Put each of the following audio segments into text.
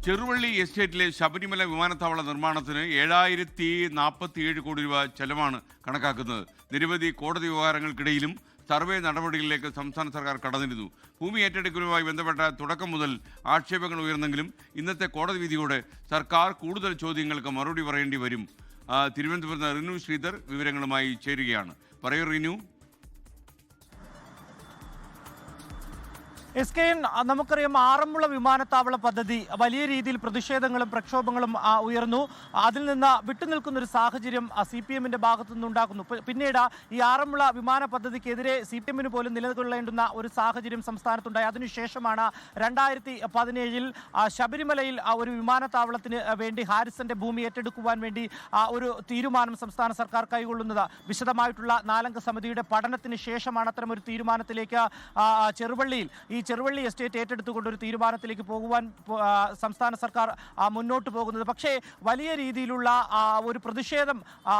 ചെറുവള്ളി എസ്റ്റേറ്റിലെ ശബരിമല വിമാനത്താവള നിർമ്മാണത്തിന് 7047 കോടി രൂപ ചെലവാണ് കണക്കാക്കുന്നത്. നിരവധി കോടതി വ്യവഹാരങ്ങൾക്കിടയിലും സർവേ നടപടികളിലേക്ക് സംസ്ഥാന സർക്കാർ കടന്നിരുന്നു. ഭൂമി ഏറ്റെടുക്കലുമായി ബന്ധപ്പെട്ട തുടക്കം മുതൽ ആക്ഷേപങ്ങൾ ഉയർന്നെങ്കിലും ഇന്നത്തെ കോടതി വിധിയോടെ സർക്കാർ കൂടുതൽ ചോദ്യങ്ങൾക്ക് മറുപടി പറയേണ്ടി വരും. തിരുവനന്തപുരത്ത് റിനു ശ്രീധർ വിവരങ്ങളുമായി ചേരുകയാണ്. പറയൂ റിനു. SKN നമുക്കറിയാം, ആറന്മുള വിമാനത്താവള പദ്ധതി വലിയ രീതിയിൽ പ്രതിഷേധങ്ങളും പ്രക്ഷോഭങ്ങളും ഉയർന്നു. അതിൽ നിന്ന് വിട്ടുനിൽക്കുന്ന ഒരു സാഹചര്യം CPM-ന്റെ ഭാഗത്തു നിന്നുണ്ടാക്കുന്നു. പിന്നീട് ഈ ആറന്മുള വിമാന പദ്ധതിക്കെതിരെ CPM-ന് പോലും നിലകൊള്ളേണ്ടുന്ന ഒരു സാഹചര്യം സംസ്ഥാനത്തുണ്ടായി. അതിനുശേഷമാണ് 2017 ശബരിമലയിൽ ഒരു വിമാനത്താവളത്തിന് വേണ്ടി ഹാരിസന്റെ ഭൂമി ഏറ്റെടുക്കുവാൻ വേണ്ടി ഒരു തീരുമാനം സംസ്ഥാന സർക്കാർ കൈകൊള്ളുന്നത്. വിശദമായിട്ടുള്ള 4 അംഗ സമിതിയുടെ പഠനത്തിന് ശേഷമാണ് അത്തരമൊരു തീരുമാനത്തിലേക്ക് ചെറുവള്ളി എസ്റ്റേറ്റ് ഏറ്റെടുത്തുകൊണ്ട് ഒരു തീരുമാനത്തിലേക്ക് പോകുവാൻ സംസ്ഥാന സർക്കാർ മുന്നോട്ട് പോകുന്നത്. പക്ഷേ വലിയ രീതിയിലുള്ള ഒരു പ്രതിഷേധം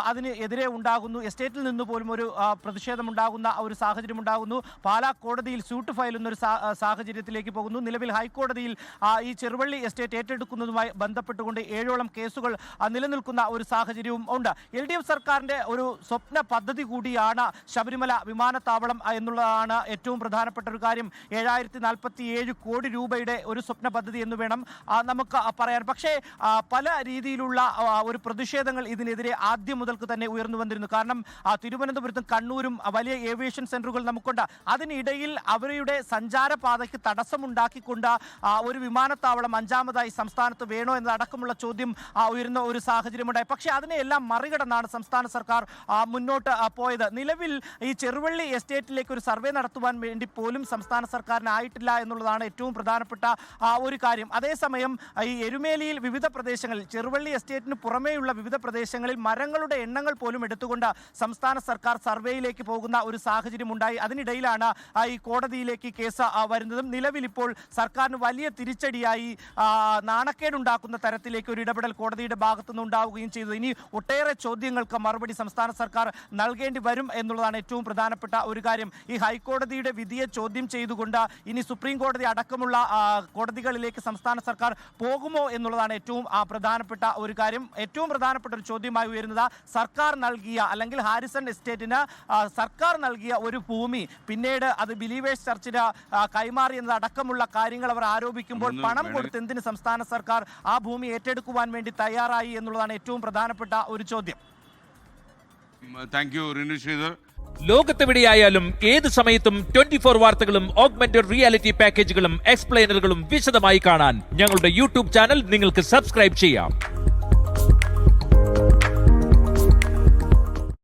അതിന് എതിരെ ഉണ്ടാകുന്നു. എസ്റ്റേറ്റിൽ നിന്ന് പോലും ഒരു പ്രതിഷേധം ഉണ്ടാകുന്ന ഒരു സാഹചര്യം ഉണ്ടാകുന്നു. പാലാ കോടതിയിൽ സ്യൂട്ട് ഫയൽ എന്നൊരു സാഹചര്യത്തിലേക്ക് പോകുന്നു. നിലവിൽ ഹൈക്കോടതിയിൽ ഈ ചെറുവള്ളി എസ്റ്റേറ്റ് ഏറ്റെടുക്കുന്നതുമായി ബന്ധപ്പെട്ടുകൊണ്ട് 7ഓളം കേസുകൾ നിലനിൽക്കുന്ന ഒരു സാഹചര്യവും ഉണ്ട്. LDF സർക്കാരിൻ്റെ ഒരു സ്വപ്ന പദ്ധതി കൂടിയാണ് ശബരിമല വിമാനത്താവളം എന്നുള്ളതാണ് ഏറ്റവും പ്രധാനപ്പെട്ട ഒരു കാര്യം. 7047 കോടി രൂപയുടെ ഒരു സ്വപ്ന പദ്ധതി എന്ന് വേണം നമുക്ക് പറയാൻ. പക്ഷേ പല രീതിയിലുള്ള ഒരു പ്രതിഷേധങ്ങൾ ഇതിനെതിരെ ആദ്യം മുതൽക്ക് തന്നെ ഉയർന്നു വന്നിരുന്നു. കാരണം തിരുവനന്തപുരത്തും കണ്ണൂരും വലിയ ഏവിയേഷൻ സെന്ററുകൾ നമുക്കുണ്ട്. അതിനിടയിൽ അവരുടെ സഞ്ചാരപാതയ്ക്ക് തടസ്സമുണ്ടാക്കിക്കൊണ്ട് ഒരു വിമാനത്താവളം 5ാമതായി സംസ്ഥാനത്ത് വേണോ എന്നതടക്കമുള്ള ചോദ്യം ഉയരുന്ന ഒരു സാഹചര്യമുണ്ടായി. പക്ഷേ അതിനെയെല്ലാം മറികടന്നാണ് സംസ്ഥാന സർക്കാർ മുന്നോട്ട് പോയത്. നിലവിൽ ഈ ചെറുവള്ളി എസ്റ്റേറ്റിലേക്ക് ഒരു സർവേ നടത്തുവാൻ വേണ്ടി പോലും സംസ്ഥാന സർക്കാരിനായിട്ടില്ല എന്നുള്ളതാണ് ഏറ്റവും പ്രധാനപ്പെട്ട ഒരു കാര്യം. അതേസമയം ഈ എരുമേലിയിൽ വിവിധ പ്രദേശങ്ങളിൽ, ചെറുവള്ളി എസ്റ്റേറ്റിന് പുറമേയുള്ള വിവിധ പ്രദേശങ്ങളിൽ മരങ്ങളുടെ എണ്ണങ്ങൾ പോലും എടുത്തുകൊണ്ട് സംസ്ഥാന സർക്കാർ സർവേയിലേക്ക് പോകുന്ന ഒരു സാഹചര്യം ഉണ്ടായി. അതിനിടയിലാണ് ഈ കോടതിയിലേക്ക് കേസ് വരുന്നതും. നിലവിൽ ഇപ്പോൾ സർക്കാരിന് വലിയ തിരിച്ചടിയായി നാണക്കേടുണ്ടാക്കുന്ന തരത്തിലേക്ക് ഒരു ഇടപെടൽ കോടതിയുടെ ഭാഗത്തുനിന്ന് ഉണ്ടാവുകയും ചെയ്തു. ഇനി ഒട്ടേറെ ചോദ്യങ്ങൾക്ക് മറുപടി സംസ്ഥാന സർക്കാർ നൽകേണ്ടി വരും എന്നുള്ളതാണ് ഏറ്റവും പ്രധാനപ്പെട്ട ഒരു കാര്യം. ഈ ഹൈക്കോടതിയുടെ വിധിയെ ചോദ്യം ചെയ്തുകൊണ്ട് ഇനി സുപ്രീം കോടതി അടക്കമുള്ള കോടതികളിലേക്ക് സംസ്ഥാന സർക്കാർ പോകുമോ എന്നുള്ളതാണ് ഏറ്റവും പ്രധാനപ്പെട്ട ഒരു കാര്യം. ഏറ്റവും പ്രധാനപ്പെട്ട ഒരു ചോദ്യമായി ഉയരുന്നത് സർക്കാർ നൽകിയ, അല്ലെങ്കിൽ ഹാരിസൺ എസ്റ്റേറ്റിന് സർക്കാർ നൽകിയ ഒരു ഭൂമി പിന്നീട് അത് ബിലീവേഴ്സ് ചർച്ചിന് കൈമാറി എന്നതടക്കമുള്ള കാര്യങ്ങൾ അവർ ആരോപിക്കുമ്പോൾ പണം കൊടുത്ത് എന്തിന് സംസ്ഥാന സർക്കാർ ആ ഭൂമി ഏറ്റെടുക്കുവാൻ വേണ്ടി തയ്യാറായി എന്നുള്ളതാണ് ഏറ്റവും പ്രധാനപ്പെട്ട ഒരു ചോദ്യം. Thank you Rinu Sridhar. ലോകത്തെവിടെയായാലും ഏത് സമയത്തും 24 വാർത്തകളും ഓഗ്മെന്റഡ് റിയാലിറ്റി പാക്കേജുകളും എക്സ്പ്ലെയിനറുകളും വിശദമായി കാണാൻ ഞങ്ങളുടെ YouTube ചാനൽ നിങ്ങൾക്ക് സബ്സ്ക്രൈബ് ചെയ്യാം.